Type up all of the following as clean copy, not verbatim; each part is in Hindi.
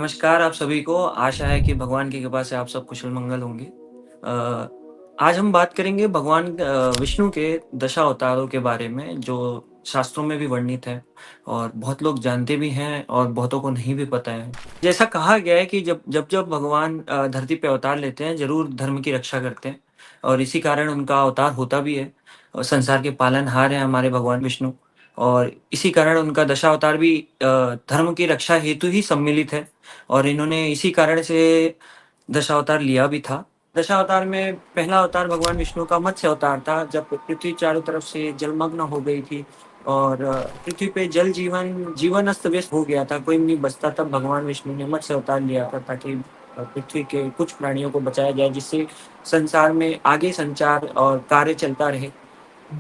नमस्कार आप सभी को। आशा है कि भगवान की कृपा से आप सब कुशल-मंगल होंगे। आज हम बात करेंगे भगवान विष्णु के दशावतारों के बारे में, जो शास्त्रों में भी वर्णित है और बहुत लोग जानते भी हैं और बहुतों को नहीं भी पता है। जैसा कहा गया है कि जब भगवान धरती पे अवतार लेते हैं, ज़रूर धर्म की रक्षा करते हैं और इसी कारण उनका अवतार होता भी है। और संसार के पालनहार हैं हमारे भगवान विष्णु और इसी कारण उनका दशावतार भी धर्म की रक्षा हेतु ही सम्मिलित है। और इन्होंने इसी कारण से दशावतार लिया भी था। दशावतार में पहला अवतार भगवान विष्णु का मत्स्य अवतार था, जब पृथ्वी चारों तरफ से जलमग्न हो गई थी और पृथ्वी पे जीवन अस्त-व्यस्त हो गया था, कोई नहीं बचता, तब भगवान विष्णु ने मत्स्य अवतार लिया था ताकि पृथ्वी के कुछ प्राणियों को बचाया जाए, जिससे संसार में आगे संचार और कार्य चलता रहे।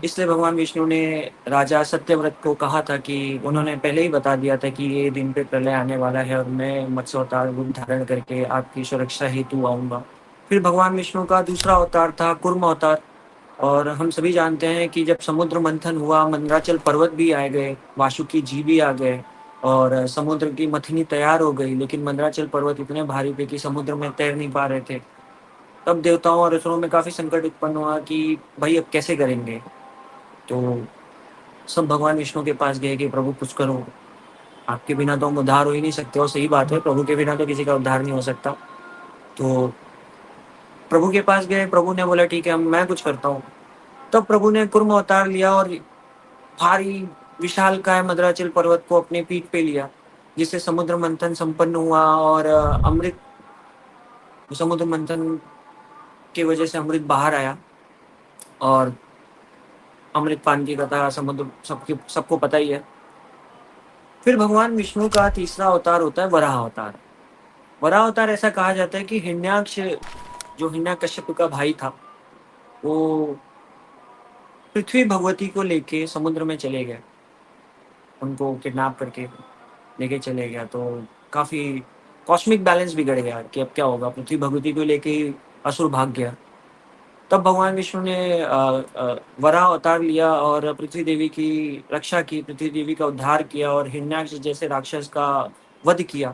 इसलिए भगवान विष्णु ने राजा सत्यव्रत को कहा था कि उन्होंने पहले ही बता दिया था कि ये दिन पे प्रलय आने वाला है और मैं मत्स्य अवतार रूप धारण करके आपकी सुरक्षा हेतु आऊँगा। फिर भगवान विष्णु का दूसरा अवतार था कूर्म अवतार और हम सभी जानते हैं कि जब समुद्र मंथन हुआ, मंदराचल पर्वत भी आ गए, वासुकी जी भी आ गए और समुद्र की मथनी तैयार हो गई, लेकिन मंदराचल पर्वत इतने भारी थे कि समुद्र में तैर नहीं पा रहे थे। तब देवताओं और असुरों में काफ़ी संकट उत्पन्न हुआ कि भई अब कैसे करेंगे? तो सब भगवान विष्णु के पास गए कि प्रभु कुछ करो, आपके बिना तो हम उद्धार हो ही नहीं सकते और सही बात है, प्रभु के बिना तो किसी का उद्धार नहीं हो सकता। तो प्रभु के पास गए, प्रभु ने बोला ठीक है अब मैं कुछ करता हूँ। तब प्रभु ने कूर्म अवतार लिया और भारी विशालकाय मद्राचल पर्वत को अपने पीठ पे लिया, जिससे समुद्र मंथन संपन्न हुआ और समुद्र मंथन की वजह से अमृत बाहर आया और अमृत पान की कथा समुद्र सबको पता ही है। फिर भगवान विष्णु का तीसरा अवतार होता है वराह अवतार। वराह अवतार ऐसा कहा जाता है कि हिरण्याक्ष जो हिरण्यकश्यप का भाई था, वो पृथ्वी भगवती को लेके समुद्र में चले गए। उनको किडनैप करके लेके चले गया, तो काफ़ी कॉस्मिक बैलेंस बिगड़ गया कि अब क्या होगा? पृथ्वी भगवती को लेके ही असुर भाग गया। तब भगवान विष्णु ने वराह अवतार लिया और पृथ्वी देवी की रक्षा की, पृथ्वी देवी का उद्धार किया और हिरण्याक्ष जैसे राक्षस का वध किया,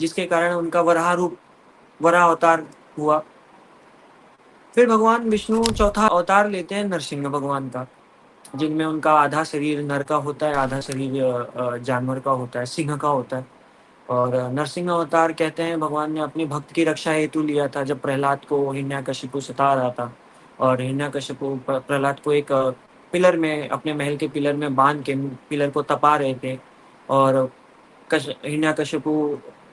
जिसके कारण उनका वराह रूप वराह अवतार हुआ। फिर भगवान विष्णु चौथा अवतार लेते हैं नरसिंह भगवान का, जिनमें उनका आधा शरीर नर का होता है, आधा शरीर जानवर का होता है, सिंह का होता है। और नरसिंह अवतार कहते हैं भगवान ने अपने भक्त की रक्षा हेतु लिया था, जब प्रहलाद को हिरण्यकशिपु सता रहा था और हिरण्यकशिपु प्रहलाद को एक पिलर में, अपने महल के पिलर में बाँध के पिलर को तपा रहे थे और हिरण्यकशिपु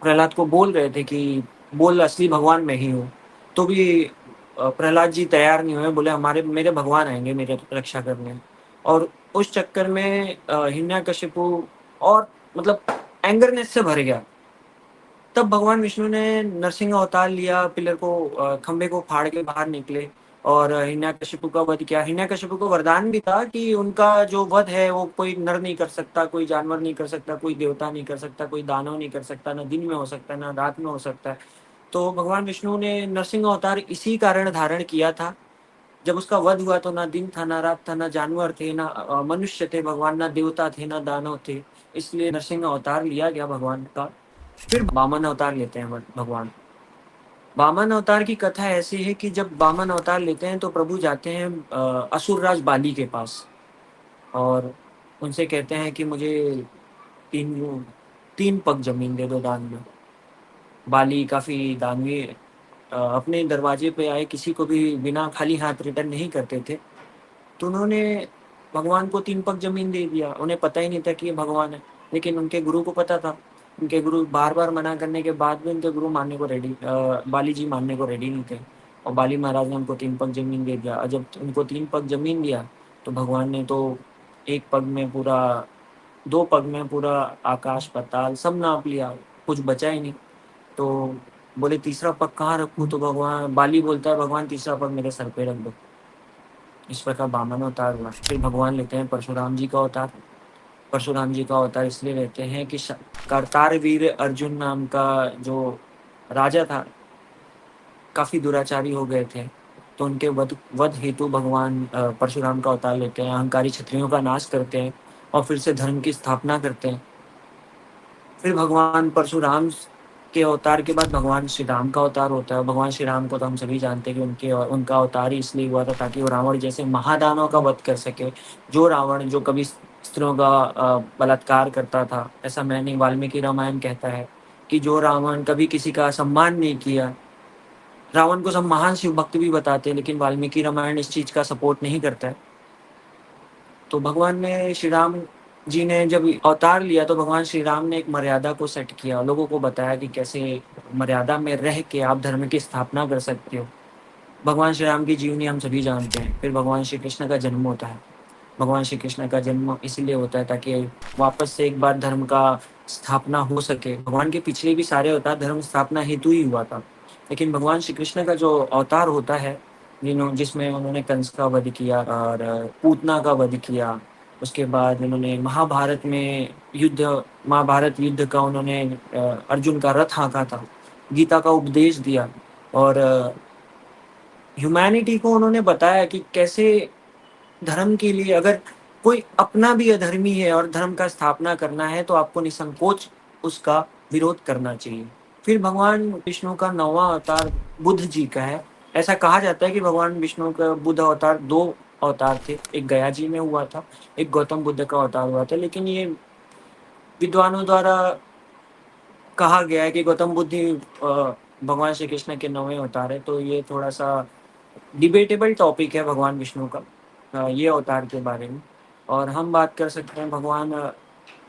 प्रहलाद को बोल रहे थे कि बोल असली भगवान मैं ही हूँ। तो भी प्रहलाद जी तैयार नहीं हुए, बोले हमारे मेरे भगवान आएँगे मेरे रक्षा करने। और उस चक्कर में हिरण्यकशिपु और मतलब एंगरनेस से भर गया। तब भगवान विष्णु ने नरसिंह अवतार लिया, पिलर को खंभे को फाड़ के बाहर निकले और हिरण्यकशिपु का वध किया। हिरण्यकशिपु को वरदान भी था कि उनका जो वध है वो कोई नर नहीं कर सकता, कोई जानवर नहीं कर सकता, कोई देवता नहीं कर सकता, कोई दानव नहीं कर सकता, ना दिन में हो सकता है, ना रात में हो सकता है। तो भगवान विष्णु ने नरसिंह अवतार इसी कारण धारण किया था। जब उसका वध हुआ तो ना दिन था, ना रात था, ना जानवर थे, ना मनुष्य थे भगवान, ना देवता थे, ना दानव थे। इसलिए नरसिंह अवतार लिया गया भगवान का। फिर वामन अवतार लेते हैं भगवान। वामन अवतार की कथा ऐसी है कि जब वामन अवतार लेते हैं तो प्रभु जाते हैं असुरराज बाली के पास और उनसे कहते हैं कि मुझे 3 3 पग ज़मीन दे दो दान में। बाली काफ़ी दानवीय अपने दरवाजे पे आए किसी को भी बिना खाली हाथ रिटर्न नहीं करते थे। तो उन्होंने भगवान को 3 पग ज़मीन दे दिया। उन्हें पता ही नहीं था कि ये भगवान है, लेकिन उनके गुरु को पता था। उनके गुरु बार-बार मना करने के बाद भी उनके गुरु मानने को बाली जी मानने को रेडी नहीं थे और बाली महाराज ने उनको 3 पग ज़मीन दे दिया और जब उनको 3 पग ज़मीन दिया, तो भगवान ने तो 1 पग में पूरा 2 पग में पूरा आकाश-पाताल सब नाप लिया, कुछ बचा ही नहीं। तो बोले तीसरा पग कहाँ रखूँ? तो भगवान बाली बोलता है भगवान तीसरा पग मेरे सर पे रख दो। इस प्रकार वामन अवतार हुआ। फिर भगवान लेते हैं परशुराम जी का अवतार। परशुराम जी का अवतार इसलिए लेते हैं कि करतारवीर अर्जुन नाम का जो राजा था, काफ़ी दुराचारी हो गए थे। तो उनके वध वध हेतु भगवान परशुराम का अवतार लेते हैं, अहंकारी क्षत्रियों का नाश करते हैं और फिर से धर्म की स्थापना करते हैं। फिर भगवान परशुराम के अवतार के बाद भगवान श्री राम का अवतार होता है। भगवान श्री राम को तो हम सभी जानते हैं कि उनका अवतार ही इसलिए हुआ था ताकि वो रावण जैसे महादानव का वध कर सके। जो रावण जो कभी स्त्रियों का बलात्कार करता था, ऐसा मैंने वाल्मीकि रामायण कहता है कि जो रावण कभी किसी का सम्मान नहीं किया, रावण को सब महान शिव भक्त भी बताते हैं, लेकिन वाल्मीकि रामायण इस चीज़ का सपोर्ट नहीं करता है। तो भगवान ने श्री राम जी ने जब अवतार लिया तो भगवान श्री राम ने एक मर्यादा को सेट किया, लोगों को बताया कि कैसे मर्यादा में रह के आप धर्म की स्थापना कर सकते हो। भगवान श्री राम की जीवनी हम सभी जानते हैं। फिर भगवान श्री कृष्ण का जन्म होता है। भगवान श्री कृष्ण का जन्म इसलिए होता है ताकि वापस से एक बार धर्म का स्थापना हो सके। भगवान के पिछले भी सारे अवतार धर्म स्थापना हेतु ही हुआ था, लेकिन भगवान श्री कृष्ण का जो अवतार होता है जिसमें उन्होंने कंस का वध किया और पूतना का वध किया, उसके बाद उन्होंने महाभारत युद्ध का उन्होंने अर्जुन का रथ हाँका था, गीता का उपदेश दिया और ह्यूमैनिटी को उन्होंने बताया कि कैसे धर्म के लिए अगर कोई अपना भी अधर्मी है और धर्म का स्थापना करना है तो आपको निसंकोच उसका विरोध करना चाहिए। फिर भगवान विष्णु का 9वां अवतार बुद्ध जी का है। ऐसा कहा जाता है कि भगवान विष्णु का बुद्ध अवतार 2 अवतार थे, एक गया जी में हुआ था, एक गौतम बुद्ध का अवतार हुआ था, लेकिन ये विद्वानों द्वारा कहा गया है कि गौतम बुद्ध ही भगवान श्री कृष्ण के 9वें अवतार है। तो ये थोड़ा सा डिबेटेबल टॉपिक है भगवान विष्णु का ये अवतार के बारे में। और हम बात कर सकते हैं भगवान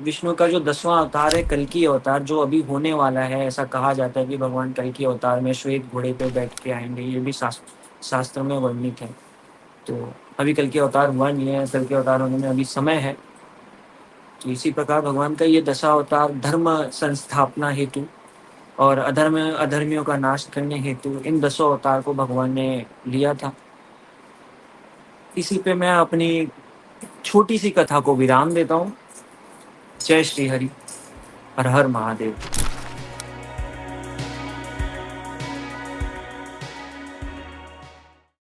विष्णु का जो 10वां अवतार है कल्कि अवतार, जो अभी होने वाला है। ऐसा कहा जाता है कि भगवान कल्कि अवतार में श्वेत घोड़े पे बैठ के आएंगे, ये भी शास्त्र में वर्णित है। तो अभी कल्कि अवतार हुआ नहीं है, कल्कि अवतार होने में अभी समय है। तो इसी प्रकार भगवान का ये 10वां अवतार धर्म संस्थापना हेतु और अधर्मियों का नाश करने हेतु इन 10 अवतार को भगवान ने लिया था। इसी पे मैं अपनी छोटी सी कथा को विराम देता हूँ। जय श्री हरि, हर हर महादेव।